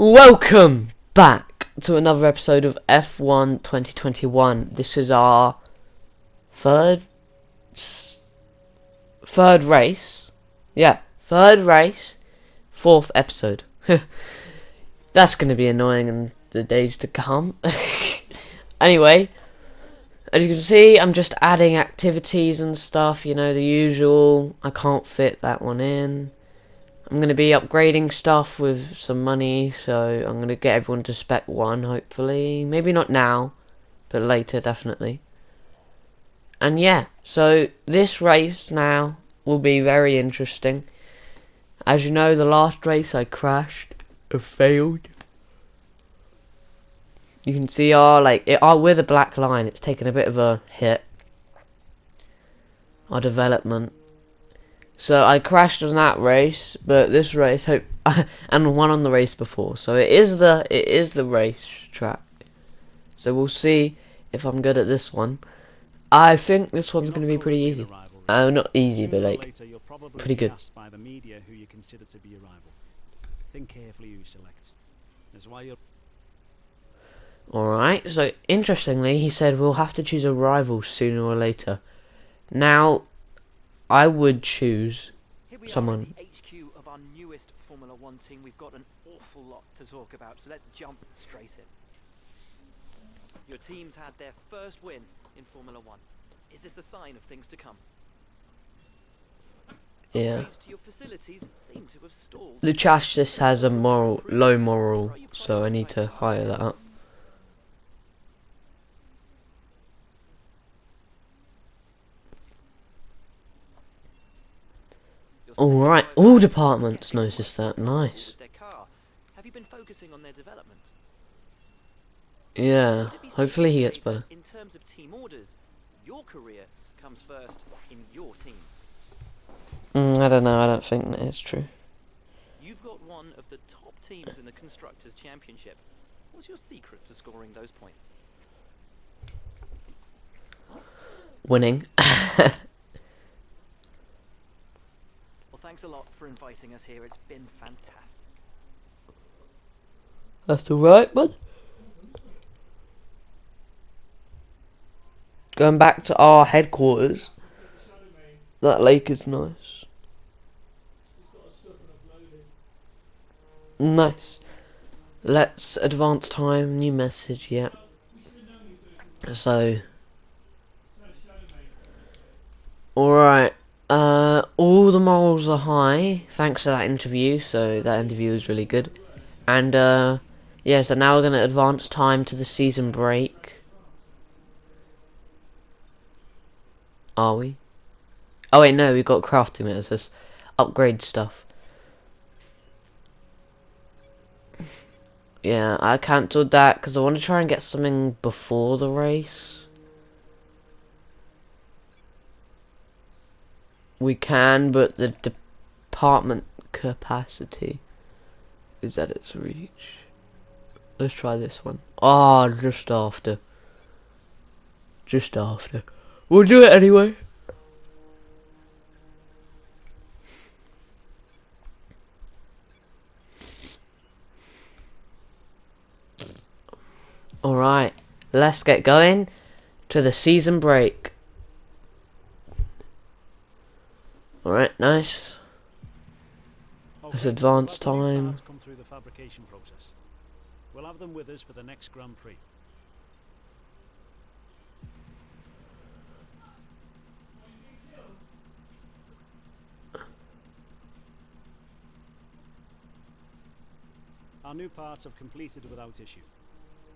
Welcome back to another episode of F1 2021. This is our third race. Yeah, third race, fourth episode. That's going to be annoying in the days to come. Anyway, as you can see, I'm just adding activities and stuff, you know, the usual. I can't fit that one in. I'm going to be upgrading stuff with some money, so I'm going to get everyone to Spec 1, hopefully. Maybe not now, but later, definitely. And yeah, so this race now will be very interesting. As you know, the last race I crashed, or failed. You can see with a black line, it's taken a bit of a hit. Our development. So I crashed on that race, but this race and won on the race before. So it is the race track. So we'll see if I'm good at this one. I think this one's going to be pretty easy. Not easy, but like pretty good. By the media who you consider to be your rival. Think carefully who you select. That's why you're. Alright, so interestingly, he said we'll have to choose a rival sooner or later. Now, I would choose someone. Here we are at the HQ of our newest Formula One team. We've got an awful lot to talk about, so let's jump straight in. Your team's had their first win in Formula One. Is this a sign of things to come? Yeah. Upgrades to your facilities seem to have stalled. The chassis has a low moral, so I need to hire that up. Alright, all departments noticed that. Nice. Have you been focusing on their development? Yeah, hopefully he gets better. In terms of team orders, your career comes first in your team. I don't know, I don't think that is true. You've got one of the top teams in the Constructors' Championship. What's your secret to scoring those points? Winning. Thanks a lot for inviting us here. It's been fantastic. That's alright, bud. Going back to our headquarters. That lake is nice. Nice. Let's advance time. New message, yeah. So. Alright. All the morals are high, thanks to that interview, so that interview was really good. And, yeah, so now we're going to advance time to the season break. Are we? Oh wait, no, we've got crafting it, it's just upgrade stuff. Yeah, I cancelled that because I want to try and get something before the race. We can, but the department capacity is at its reach. Let's try this one. Ah, just after. Just after. We'll do it anyway. Alright, let's get going to the season break. Alright, nice. Let's advance time. Come through the fabrication process. We'll have them with us for the next Grand Prix. Our new parts have completed without issue.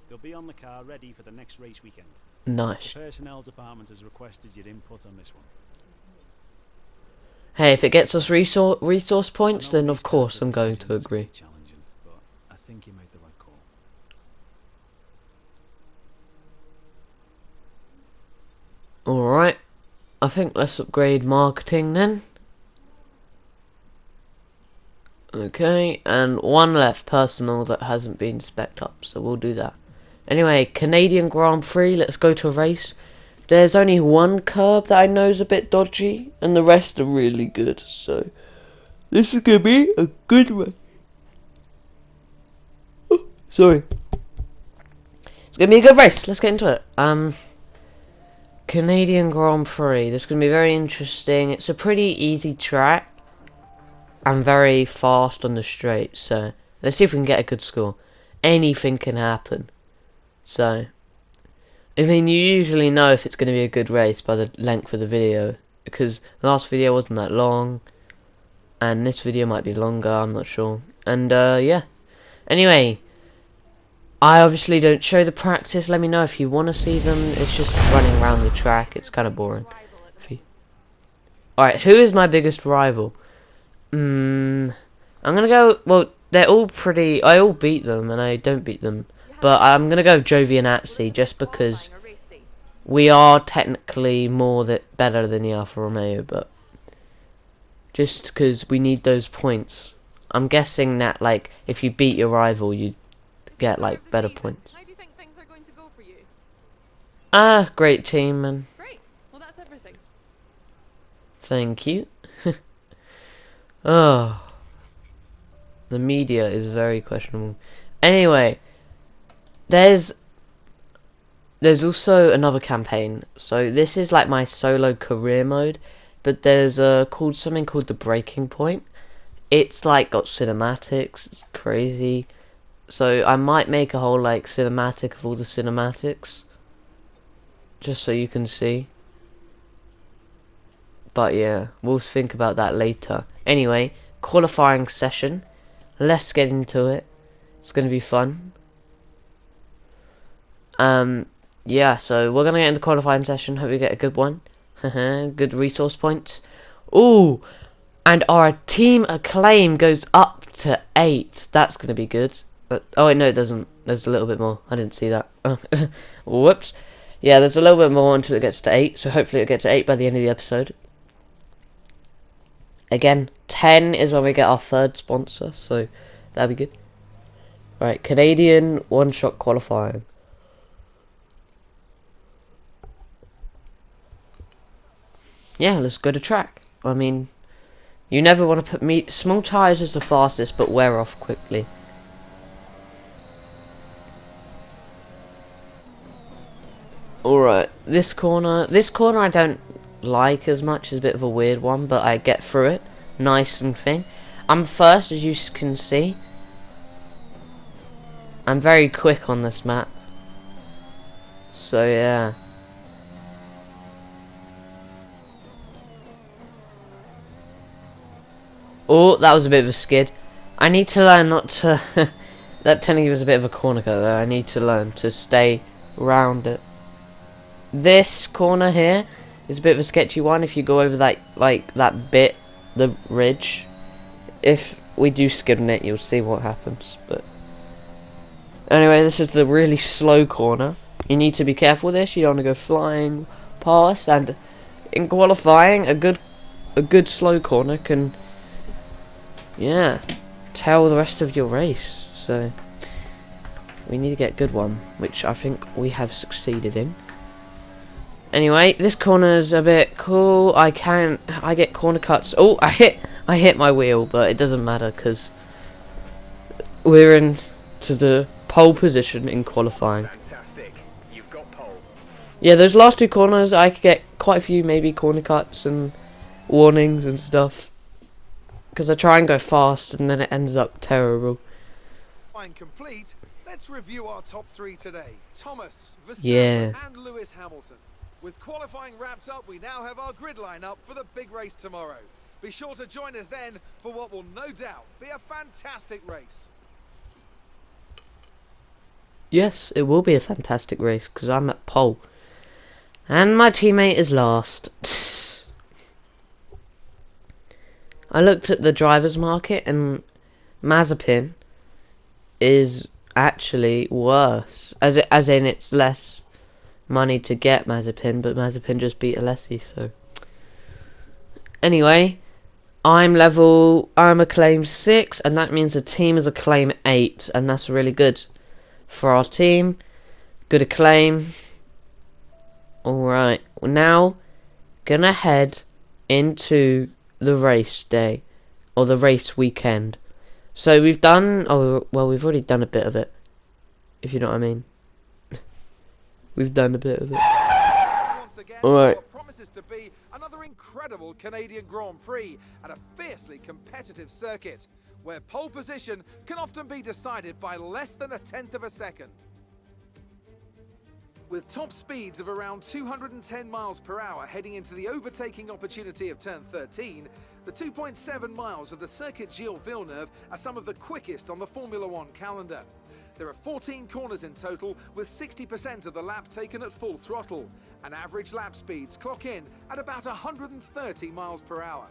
They'll be on the car ready for the next race weekend. Nice. The personnel department has requested your input on this one. Hey, if it gets us resource points, then of course I'm going to agree. Challenging, but I think you made the right call. Alright, I think let's upgrade marketing then. Okay, and one left, personal, that hasn't been spec'd up, so we'll do that. Anyway, Canadian Grand Prix, let's go to a race. There's only one curb that I know is a bit dodgy, and the rest are really good, so this is going to be a good race. Sorry. It's gonna be a good race. Let's get into it. Canadian Grand Prix. This is gonna be very interesting. It's a pretty easy track and very fast on the straight. So let's see if we can get a good score. Anything can happen. So, I mean, you usually know if it's gonna be a good race by the length of the video, because the last video wasn't that long, and this video might be longer. I'm not sure. And yeah. Anyway. I obviously don't show the practice. Let me know if you want to see them. It's just running around the track. It's kind of boring. Alright, who is my biggest rival? I'm going to go... Well, they're all pretty... I all beat them and I don't beat them. But I'm going to go with Giovinazzi just because we are technically better than the Alfa Romeo. But just because we need those points. I'm guessing that, like, if you beat your rival, you get like better points. How do you think things are going to go for you? Great team, man. Great. Well, that's everything. Thank you. Oh, the media is very questionable. Anyway, there's also another campaign. So this is like my solo career mode, but there's something called the Breaking Point. It's like got cinematics. It's crazy. So I might make a whole like cinematic of all the cinematics, just so you can see. But yeah, we'll think about that later. Anyway, qualifying session. Let's get into it. It's gonna be fun. Yeah, so we're gonna get into qualifying session. Hope we get a good one. Good resource points. Ooh, and our team acclaim goes up to 8. That's gonna be good. Oh wait, no, it doesn't. There's a little bit more. I didn't see that. Whoops. Yeah, there's a little bit more until it gets to 8. So hopefully it'll get to 8 by the end of the episode. Again, 10 is when we get our third sponsor. So that'll be good. Right, Canadian one-shot qualifying. Yeah, let's go to track. I mean, you never want to put small tyres is the fastest, but wear off quickly. Alright, this corner I don't like as much. It's a bit of a weird one, but I get through it. Nice and thing. I'm first, as you can see. I'm very quick on this map. So yeah. Oh, that was a bit of a skid. I need to learn not to... That technically was a bit of a corner cut there. I need to learn to stay round it. This corner here is a bit of a sketchy one. If you go over that, like that bit, the ridge, if we do skid on it, you'll see what happens. But anyway, this is the really slow corner. You need to be careful with this. You don't want to go flying past. And in qualifying, a good slow corner can, yeah, tell the rest of your race. So we need to get a good one, which I think we have succeeded in. Anyway, this corner's a bit cool. I get corner cuts. Oh, I hit my wheel, but it doesn't matter because we're in to the pole position in qualifying. Fantastic. You've got pole. Yeah, those last two corners, I could get quite a few maybe corner cuts and warnings and stuff. Because I try and go fast and then it ends up terrible. Fine, complete. Let's review our top 3 today. Thomas, Verstappen, Yeah. and Lewis Hamilton. With qualifying wrapped up, we now have our grid lineup for the big race tomorrow. Be sure to join us then for what will no doubt be a fantastic race. Yes, it will be a fantastic race because I'm at pole. And my teammate is last. I looked at the driver's market and Mazepin is actually worse. As in it's less money to get Mazepin, but Mazepin just beat Alessi, so. Anyway, I'm acclaim 6, and that means the team is acclaim 8, and that's really good for our team. Good acclaim. Alright, we're now gonna head into the race day, or the race weekend. So we've done, we've already done a bit of it. if you know what I mean. We've done a bit of it. Once again, Alright. what promises to be another incredible Canadian Grand Prix at a fiercely competitive circuit, where pole position can often be decided by less than a tenth of a second. With top speeds of around 210 miles per hour heading into the overtaking opportunity of turn 13, the 2.7 miles of the Circuit Gilles Villeneuve are some of the quickest on the Formula One calendar. There are 14 corners in total, with 60% of the lap taken at full throttle, and average lap speeds clock in at about 130 miles per hour.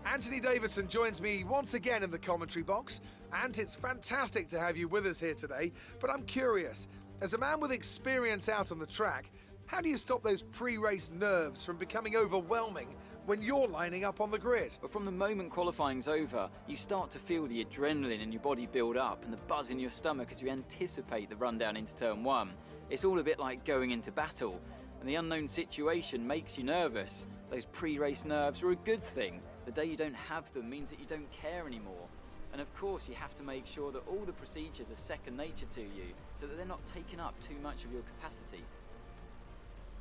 Anthony Davidson joins me once again in the commentary box, and it's fantastic to have you with us here today, but I'm curious, as a man with experience out on the track, how do you stop those pre-race nerves from becoming overwhelming when you're lining up on the grid? But from the moment qualifying's over, you start to feel the adrenaline in your body build up and the buzz in your stomach as you anticipate the run down into turn 1. It's all a bit like going into battle, and the unknown situation makes you nervous. Those pre-race nerves are a good thing. The day you don't have them means that you don't care anymore. And of course, you have to make sure that all the procedures are second nature to you, so that they're not taking up too much of your capacity.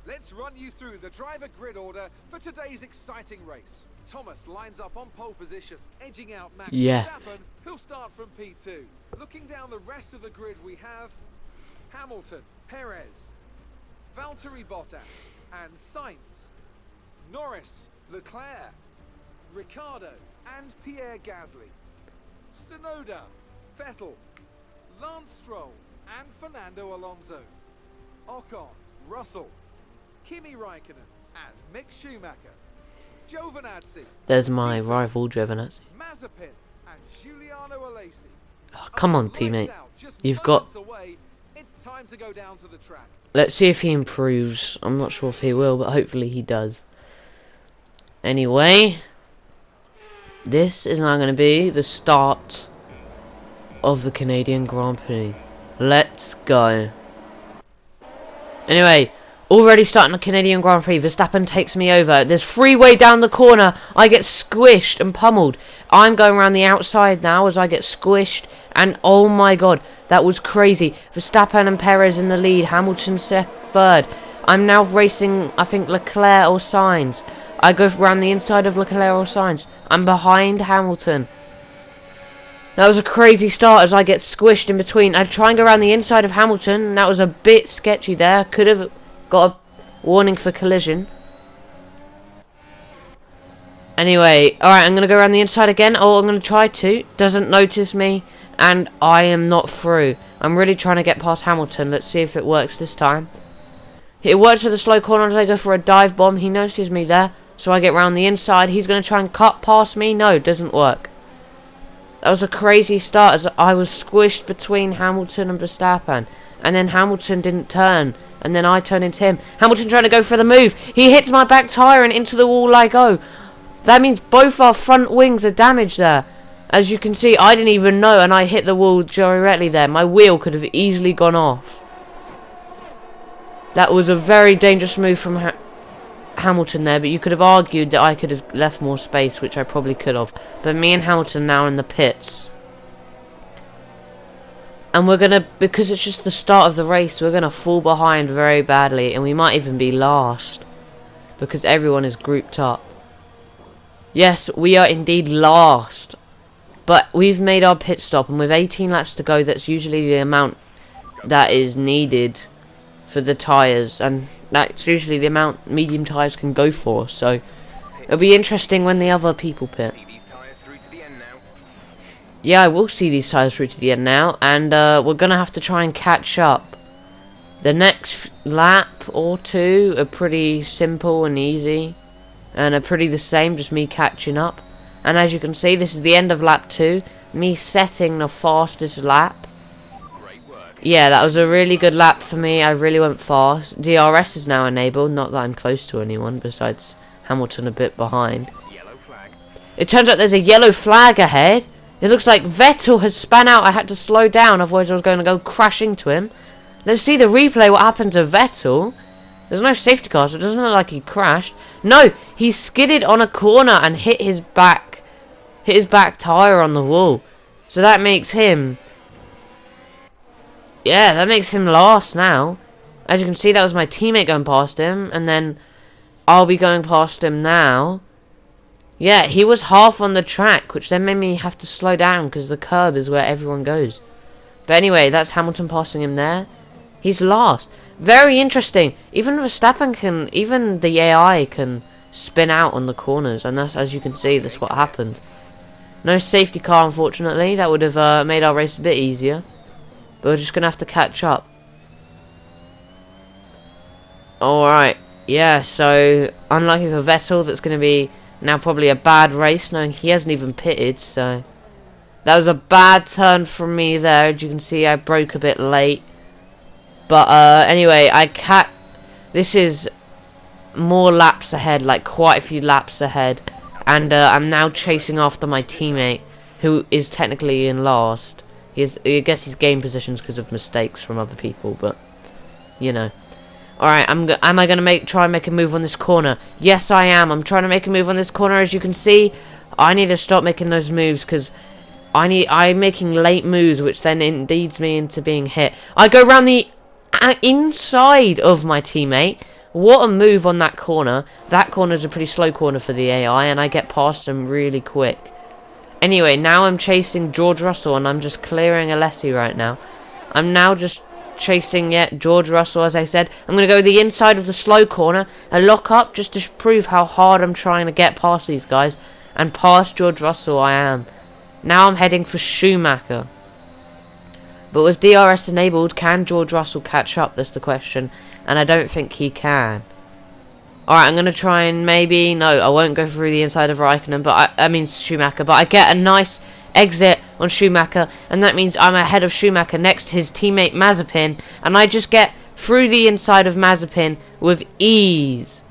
Let's run you through the driver grid order for today's exciting race. Thomas lines up on pole position, edging out Max Verstappen, who'll start from P2. Looking down the rest of the grid, we have Hamilton, Perez, Valtteri Bottas, and Sainz, Norris, Leclerc, Ricciardo, and Pierre Gasly, Tsunoda, Vettel, Lance Stroll, and Fernando Alonso, Ocon, Russell, Kimi Raikkonen, and Mick Schumacher, Giovinazzi, There's my rival, Giovinazzi. Mazepin, and Giuliano Alesi. Oh, come on, Lights teammate. out, just You've got... moments away. It's time to go down to the track. Let's see if he improves. I'm not sure if he will, but hopefully he does. Anyway, this is now going to be the start of the Canadian Grand Prix. Let's go. Anyway, already starting the Canadian Grand Prix. Verstappen takes me over. There's freeway down the corner. I get squished and pummeled. I'm going around the outside now as I get squished. And oh my god, that was crazy. Verstappen and Perez in the lead. Hamilton third. I'm now racing, I think, Leclerc or Sainz. I go around the inside of Leclerc or Sainz. I'm behind Hamilton. That was a crazy start as I get squished in between. I try and go around the inside of Hamilton, and that was a bit sketchy there. Could have got a warning for collision. Anyway, alright, I'm going to go around the inside again. Oh, I'm going to try to. Doesn't notice me, and I am not through. I'm really trying to get past Hamilton. Let's see if it works this time. It works at the slow corner as I go for a dive bomb. He notices me there, so I get round the inside. He's going to try and cut past me. No, it doesn't work. That was a crazy start as I was squished between Hamilton and Verstappen. And then Hamilton didn't turn. And then I turned into him. Hamilton trying to go for the move. He hits my back tyre and into the wall I go. That means both our front wings are damaged there. As you can see, I didn't even know and I hit the wall directly there. My wheel could have easily gone off. That was a very dangerous move from Hamilton there, but you could have argued that I could have left more space, which I probably could have. But me and Hamilton now in the pits. And we're gonna, because it's just the start of the race, we're gonna fall behind very badly, and we might even be last. Because everyone is grouped up. Yes, we are indeed last. But we've made our pit stop, and with 18 laps to go, that's usually the amount that is needed for the tyres, and that's usually the amount medium tyres can go for, so it'll be interesting when the other people pit. See these tyres through to the end now. Yeah, I will see these tyres through to the end now, and we're gonna have to try and catch up. The next lap or two are pretty simple and easy, and are pretty the same, just me catching up. And as you can see, this is the end of lap 2, me setting the fastest lap. Yeah, that was a really good lap for me. I really went fast. DRS is now enabled. Not that I'm close to anyone, besides Hamilton a bit behind. Yellow flag. It turns out there's a yellow flag ahead. It looks like Vettel has spun out. I had to slow down, otherwise I was going to go crashing to him. Let's see the replay what happened to Vettel. There's no safety car, so it doesn't look like he crashed. No, he skidded on a corner and hit his back tyre on the wall. So that makes him yeah, that makes him last now. As you can see, that was my teammate going past him, and then I'll be going past him now. Yeah, he was half on the track, which then made me have to slow down because the curb is where everyone goes. But anyway, that's Hamilton passing him there. He's last. Very interesting. Even Verstappen can, even the AI can spin out on the corners, and that's, as you can see, that's what happened. No safety car, unfortunately. That would have made our race a bit easier. But we're just going to have to catch up. Alright. Yeah, so unlucky for Vettel, that's going to be now probably a bad race, knowing he hasn't even pitted, so that was a bad turn from me there. As you can see, I broke a bit late. But anyway, this is more laps ahead, like quite a few laps ahead, and I'm now chasing after my teammate, who is technically in last. I guess he's gained positions because of mistakes from other people, but you know. Alright, am I gonna try and make a move on this corner? Yes, I am. I'm trying to make a move on this corner. As you can see, I need to stop making those moves because I'm making late moves, which then leads me into being hit. I go around the inside of my teammate. What a move on that corner. That corner's a pretty slow corner for the AI, and I get past him really quick. Anyway, now I'm chasing George Russell, and I'm just clearing Alessi right now. I'm now just chasing George Russell, as I said. I'm going to go the inside of the slow corner and lock up just to prove how hard I'm trying to get past these guys. And past George Russell I am. Now I'm heading for Schumacher. But with DRS enabled, can George Russell catch up? That's the question. And I don't think he can. Alright, I'm going to try and maybe... No, I won't go through the inside of Raikkonen, but I mean Schumacher. But I get a nice exit on Schumacher, and that means I'm ahead of Schumacher next to his teammate Mazepin, and I just get through the inside of Mazepin with ease.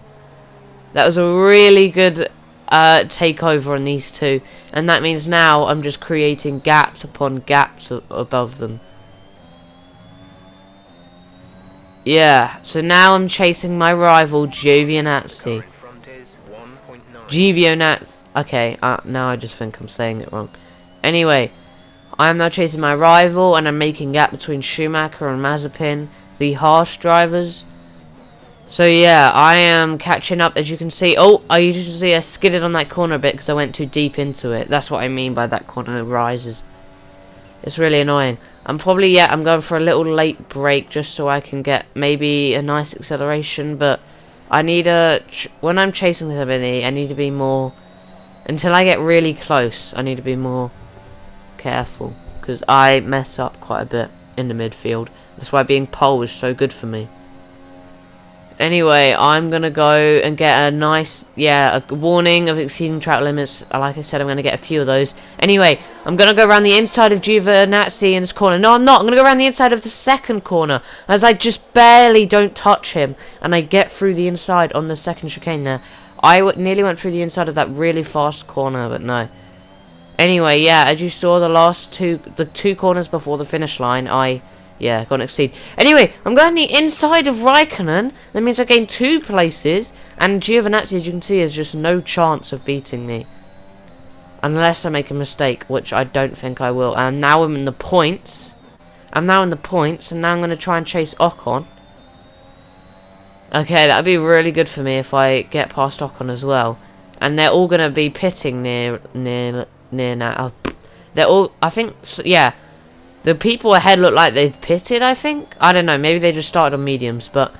That was a really good takeover on these two, and that means now I'm just creating gaps upon gaps above them. Yeah, so now I'm chasing my rival Giovinazzi. Giovinazzi. Okay, now I just think I'm saying it wrong. Anyway, I am now chasing my rival, and I'm making gap between Schumacher and Mazepin, the harsh drivers. So yeah, I am catching up, as you can see. Oh, I skidded on that corner a bit because I went too deep into it. That's what I mean by that corner rises. It's really annoying. I'm going for a little late brake just so I can get maybe a nice acceleration, but I need when I'm chasing somebody, I need to be more, until I get really close, I need to be more careful, because I mess up quite a bit in the midfield. That's why being pole is so good for me. Anyway, I'm gonna go and get a nice, a warning of exceeding track limits. Like I said, I'm gonna get a few of those. Anyway, I'm gonna go around the inside of Giovinazzi in this corner. No, I'm not. I'm gonna go around the inside of the second corner, as I just barely don't touch him, and I get through the inside on the second chicane there. I nearly went through the inside of that really fast corner, but no. Anyway, yeah, as you saw, the two corners before the finish line, got an exceed. Anyway, I'm going the inside of Raikkonen. That means I gained 2 places. And Giovinazzi, as you can see, has just no chance of beating me. Unless I make a mistake, which I don't think I will. And now I'm in the points. And now I'm going to try and chase Ocon. Okay, that would be really good for me if I get past Ocon as well. And they're all going to be pitting near now. They're all, I think, yeah. The people ahead look like they've pitted, I think. I don't know, maybe they just started on mediums, but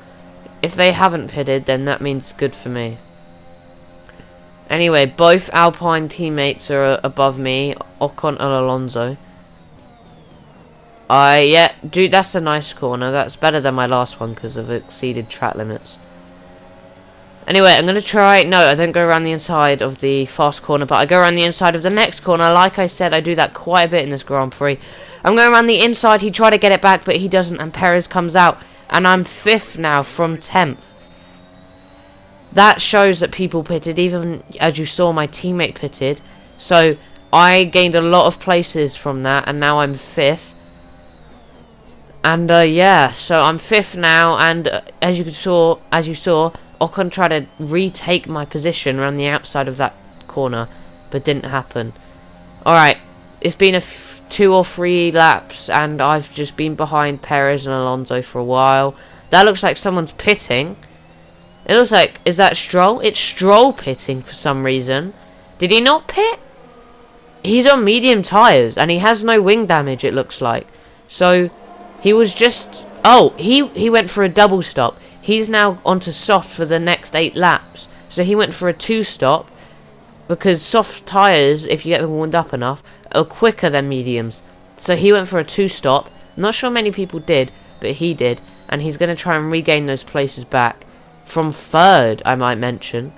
if they haven't pitted, then that means good for me. Anyway, both Alpine teammates are above me, Ocon and Alonso. Dude, that's a nice corner. That's better than my last one because I've exceeded track limits. Anyway, I'm going to try... No, I don't go around the inside of the fast corner, but I go around the inside of the next corner. Like I said, I do that quite a bit in this Grand Prix. I'm going around the inside. He tried to get it back, but he doesn't, and Perez comes out. And I'm 5th now from 10th. That shows that people pitted, even as you saw my teammate pitted. So, I gained a lot of places from that, and now I'm 5th. And, so I'm 5th now, and as you saw, Ocon tried to retake my position around the outside of that corner, but didn't happen. Alright, it's been 2 or 3 laps, and I've just been behind Perez and Alonso for a while. That looks like someone's pitting. It looks like, is that Stroll? It's Stroll pitting for some reason. Did he not pit? He's on medium tyres, and he has no wing damage, it looks like. So, he was just... Oh, he went for a double stop. He's now onto soft for the next 8 laps. So he went for a 2-stop, because soft tyres, if you get them warmed up enough, are quicker than mediums. So he went for a 2-stop. Not sure many people did, but he did. And he's going to try and regain those places back. From 3rd, I might mention.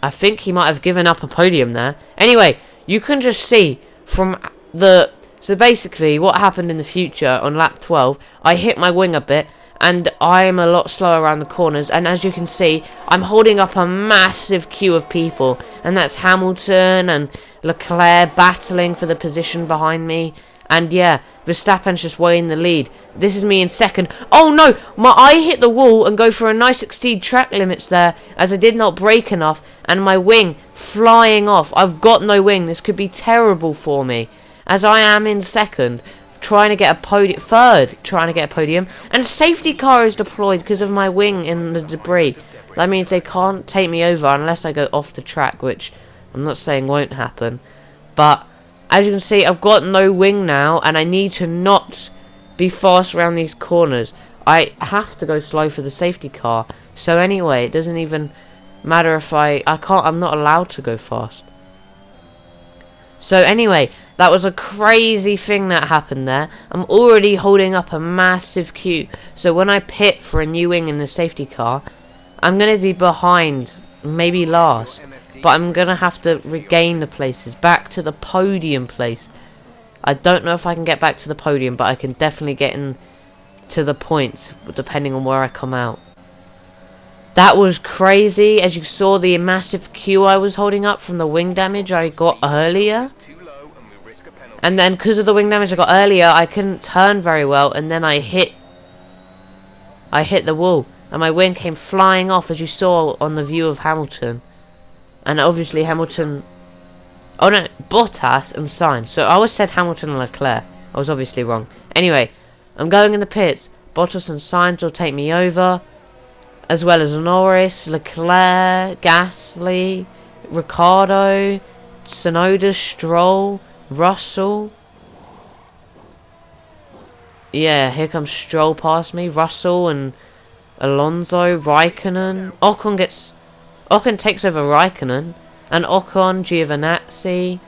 I think he might have given up a podium there. Anyway, you can just see from the... So basically, what happened in the future on lap 12, I hit my wing a bit, and I'm a lot slower around the corners, and as you can see, I'm holding up a massive queue of people, and that's Hamilton and Leclerc battling for the position behind me, and yeah, Verstappen's just way in the lead. This is me in 2nd. Oh no! I hit the wall and go for a nice exceed track limits there, as I did not brake enough, and my wing flying off. I've got no wing. This could be terrible for me, as I am in 2nd, trying to get a podium, 3rd, trying to get a podium, and safety car is deployed because of my wing in the debris. That means they can't take me over unless I go off the track, which I'm not saying won't happen, but as you can see, I've got no wing now, and I need to not be fast around these corners. I have to go slow for the safety car. So anyway, it doesn't even matter if I'm not allowed to go fast. So anyway, that was a crazy thing that happened there. I'm already holding up a massive queue. So when I pit for a new wing in the safety car, I'm going to be behind, maybe last. But I'm going to have to regain the places, back to the podium place. I don't know if I can get back to the podium, but I can definitely get in to the points, depending on where I come out. That was crazy, as you saw the massive queue I was holding up from the wing damage I got earlier. And then, because of the wing damage I got earlier, I couldn't turn very well, and then I hit the wall. And my wing came flying off, as you saw on the view of Hamilton. And obviously Hamilton... Oh no, Bottas and Sainz. So I always said Hamilton and Leclerc. I was obviously wrong. Anyway, I'm going in the pits. Bottas and Sainz will take me over, as well as Norris, Leclerc, Gasly, Ricciardo, Tsunoda, Stroll, Russell. Yeah, here comes Stroll past me. Russell and Alonso, Raikkonen. Ocon takes over Raikkonen, and Ocon, Giovinazzi,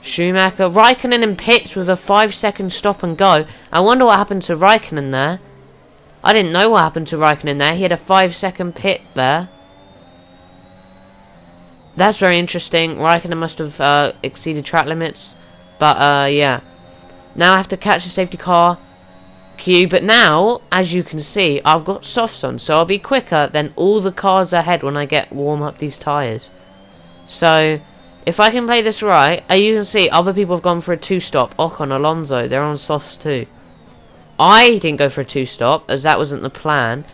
Schumacher. Raikkonen in pits with a 5-second stop and go. I wonder what happened to Raikkonen there. I didn't know what happened to Raikkonen there. He had a 5-second pit there. That's very interesting. Raikkonen must have exceeded track limits. But yeah. Now I have to catch the safety car queue, but now, as you can see, I've got softs on, so I'll be quicker than all the cars ahead when I get warm up these tyres. So, if I can play this right, as you can see, other people have gone for a 2-stop. Ocon, Alonso, they're on softs too. I didn't go for a 2-stop, as that wasn't the plan,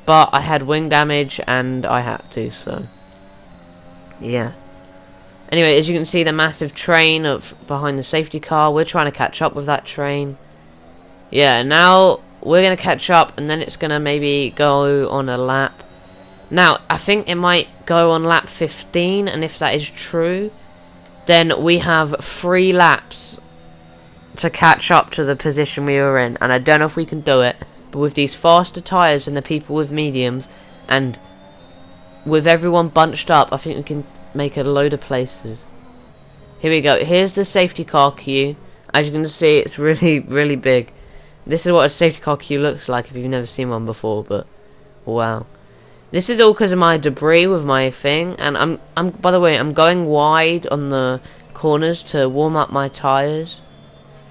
but I had wing damage, and I had to, so... yeah. Anyway, as you can see, the massive train behind the safety car, we're trying to catch up with that train. Yeah, now we're going to catch up, and then it's going to maybe go on a lap. Now, I think it might go on lap 15, and if that is true, then we have 3 laps to catch up to the position we were in. And I don't know if we can do it, but with these faster tyres and the people with mediums, and with everyone bunched up, I think we can make a load of places. Here we go. Here's the safety car queue. As you can see, it's really, really big. This is what a safety car queue looks like if you've never seen one before, but wow. This is all because of my debris with my thing, and I'm by the way, I'm going wide on the corners to warm up my tyres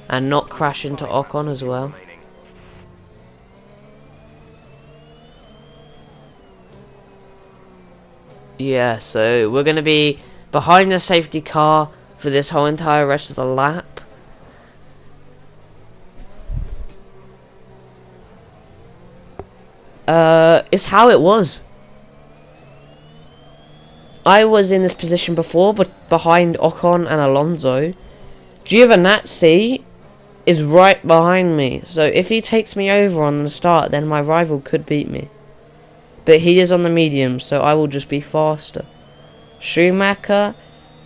and not crash into Ocon as well. Yeah, so we're going to be behind the safety car for this whole entire rest of the lap. It's how it was. I was in this position before, but behind Ocon and Alonso, Giovinazzi is right behind me. So if he takes me over on the start, then my rival could beat me. But he is on the medium, so I will just be faster. Schumacher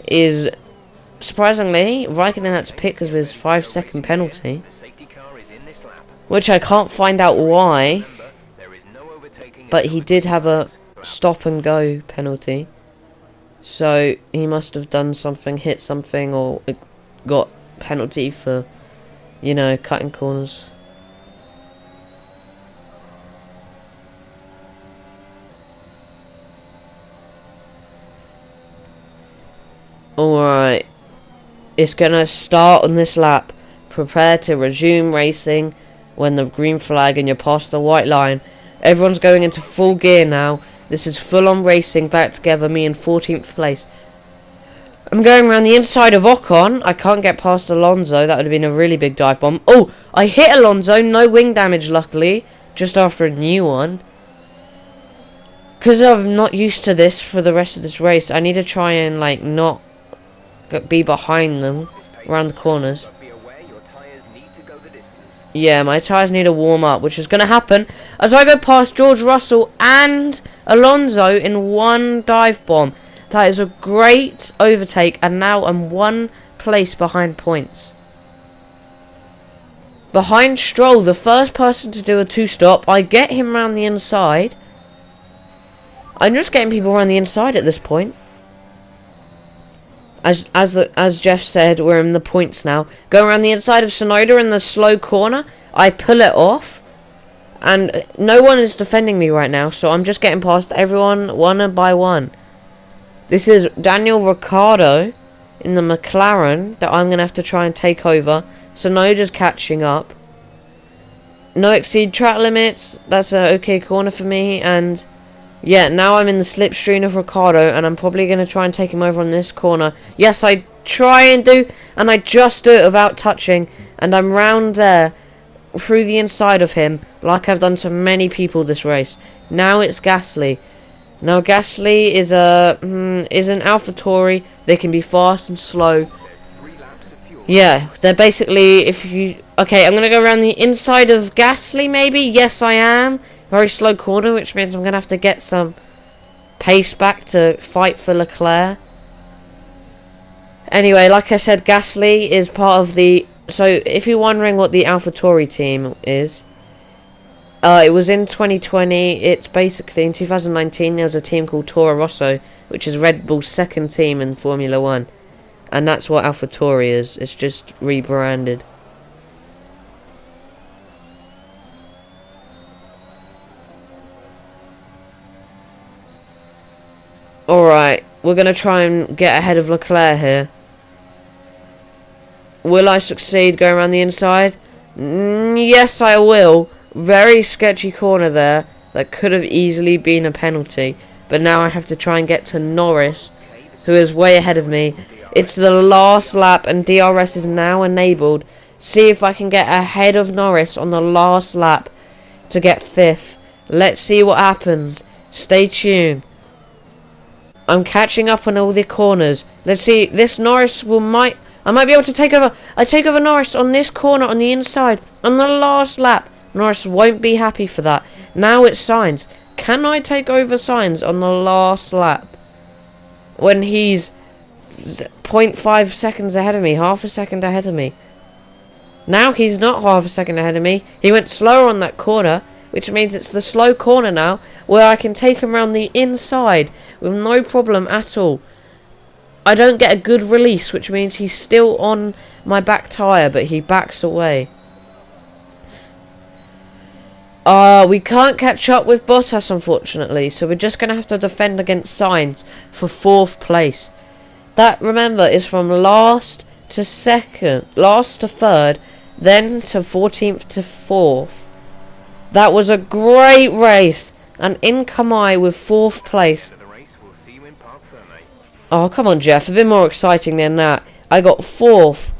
is, surprisingly, Raikkonen had to pick because of his 5-second penalty. The safety car is in this lap. Which I can't find out why. There is no overtaking But until he the did green have a flags are out. stop and go penalty. So he must have done something, hit something, or it got penalty for, you know, cutting corners. Alright. It's gonna start on this lap. Prepare to resume racing when the green flag and you're past the white line. Everyone's going into full gear now. This is full on racing back together, me in 14th place. I'm going around the inside of Ocon. I can't get past Alonso. That would have been a really big dive bomb. Oh, I hit Alonso. No wing damage, luckily. Just after a new one. Because I'm not used to this for the rest of this race, I need to try and, like, not be behind them This pace around is the slow, corners. but be aware your tyres need to go the distance. Yeah, my tyres need to warm up, which is going to happen as I go past George Russell and Alonso in one dive bomb. That is a great overtake, and now I'm one place behind points. Behind Stroll, the first person to do a two-stop. I get him around the inside. I'm just getting people around the inside at this point. As Jeff said, we're in the points now. Go around the inside of Tsunoda in the slow corner. I pull it off. And no one is defending me right now, so I'm just getting past everyone one by one. This is Daniel Ricciardo in the McLaren that I'm going to have to try and take over. Tsunoda's catching up. No exceed track limits. That's an okay corner for me. And yeah, now I'm in the slipstream of Ricciardo, and I'm probably going to try and take him over on this corner. Yes, I try and do, and I just do it without touching, and I'm round there through the inside of him, like I've done to many people this race. Now it's Gasly. Now Gasly is an AlphaTauri. They can be fast and slow. There's 3 laps of fuel. Yeah, they're basically, if you... Okay, I'm going to go around the inside of Gasly, maybe? Yes, I am. Very slow corner, which means I'm going to have to get some pace back to fight for Leclerc. Anyway, like I said, Gasly is part of the... So, if you're wondering what the AlphaTauri team is, it was in 2020. It's basically, in 2019, there was a team called Toro Rosso, which is Red Bull's second team in Formula 1. And that's what AlphaTauri is. It's just rebranded. Alright, we're going to try and get ahead of Leclerc here. Will I succeed going around the inside? Yes, I will. Very sketchy corner there. That could have easily been a penalty. But now I have to try and get to Norris, who is way ahead of me. It's the last lap, and DRS is now enabled. See if I can get ahead of Norris on the last lap to get 5th. Let's see what happens. Stay tuned. I'm catching up on all the corners. Let's see. This Norris I might be able to take over. I take over Norris on this corner on the inside on the last lap. Norris won't be happy for that. Now it's Sainz. Can I take over Sainz on the last lap when he's 0.5 seconds ahead of me, half a second ahead of me? Now he's not half a second ahead of me. He went slower on that corner, which means it's the slow corner now where I can take him around the inside with no problem at all. I don't get a good release, which means he's still on my back tyre, but he backs away. We can't catch up with Bottas, unfortunately, so we're just going to have to defend against Sainz for 4th place. That, remember, is from last to 3rd, then to 14th to 4th. That was a great race, and in come I with 4th place. The race will see you in Parc Ferme. Oh, come on, Jeff. A bit more exciting than that. I got 4th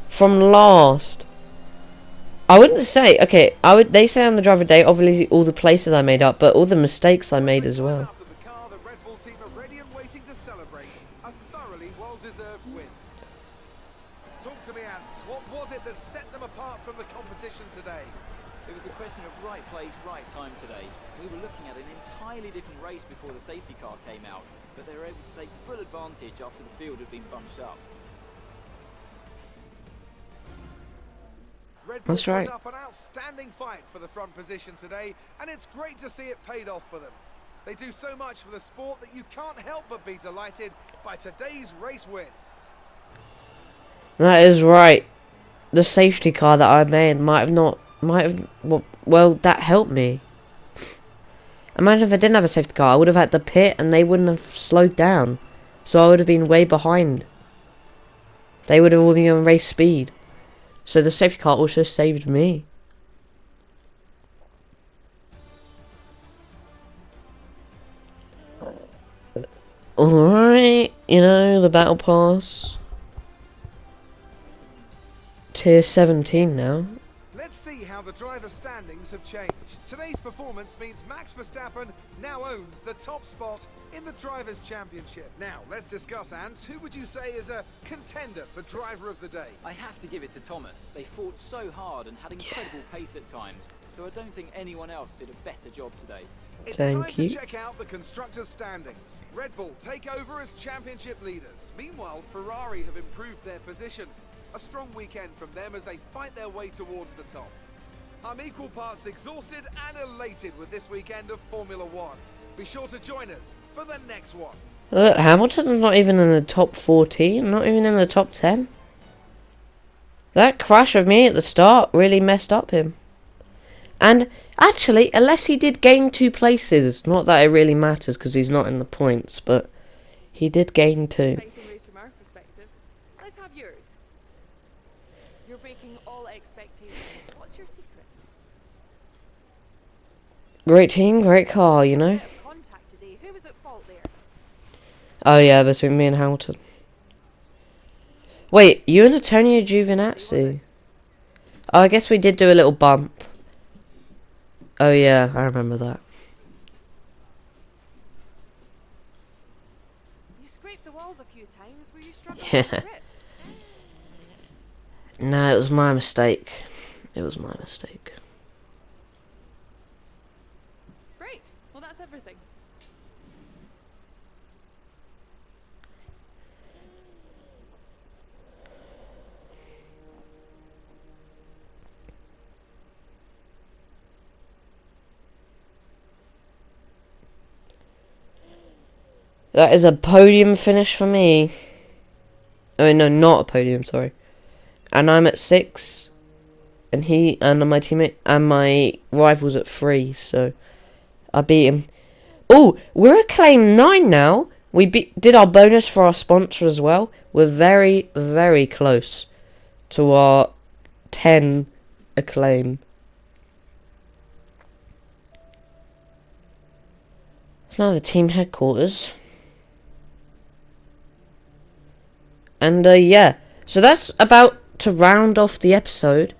from last. I wouldn't say... Okay, they say I'm the driver of the day. Obviously, all the places I made up, but all the mistakes I made as well. Out of the car, the Red Bull team are ready and waiting to celebrate a thoroughly well-deserved win. Talking competition today. It was a question of right place, right time today. We were looking at an entirely different race before the safety car came out, but they were able to take full advantage after the field had been bunched up. Red Bull That's right. put up an outstanding fight for the front position today, and it's great to see it paid off for them. They do so much for the sport that you can't help but be delighted by today's race win. That is right. The safety car that I made well, that helped me. Imagine if I didn't have a safety car, I would have had to pit and they wouldn't have slowed down. So I would have been way behind. They would have all been on race speed. So the safety car also saved me. Alright, you know, the battle pass. Tier 17 now. Let's see how the driver standings have changed. Today's performance means Max Verstappen now owns the top spot in the Drivers' Championship. Now, let's discuss, Ant. Who would you say is a contender for Driver of the Day? I have to give it to Thomas. They fought so hard and had incredible pace at times, so I don't think anyone else did a better job today. It's Thank time you. to check out the constructors' standings. Red Bull take over as championship leaders. Meanwhile, Ferrari have improved their position. A strong weekend from them as they fight their way towards the top. I'm equal parts exhausted and elated with this weekend of Formula One. Be sure to join us for the next one. Look, Hamilton's not even in the top 14, not even in the top 10. That crash of me at the start really messed up him. And actually, unless he did gain 2 places, not that it really matters because he's not in the points, but he did gain 2. Exciting race from our perspective. Let's have yours. You're breaking all expectations. What's your secret? Great team, great car, you know. Bit of contact today. Who was at fault there? Oh yeah, between me and Hamilton. Wait, you and Antonio Giovinazzi? Oh, I guess we did do a little bump. Oh yeah, I remember that. You scraped the walls a few times. Were you struggling Yeah. with the grip? No, it was my mistake. It was my mistake. Great. Well, that's everything. That is a podium finish for me. Oh no, not a podium, sorry. And I'm at 6. And he and my teammate and my rival's at 3, so I beat him. Oh, we're at claim 9 now. We did our bonus for our sponsor as well. We're very, very close to our 10 acclaim. It's now the team headquarters. And yeah, so that's about to round off the episode.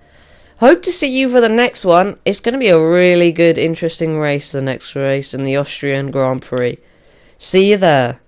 Hope to see you for the next one. It's going to be a really good, interesting race, the next race in the Austrian Grand Prix. See you there.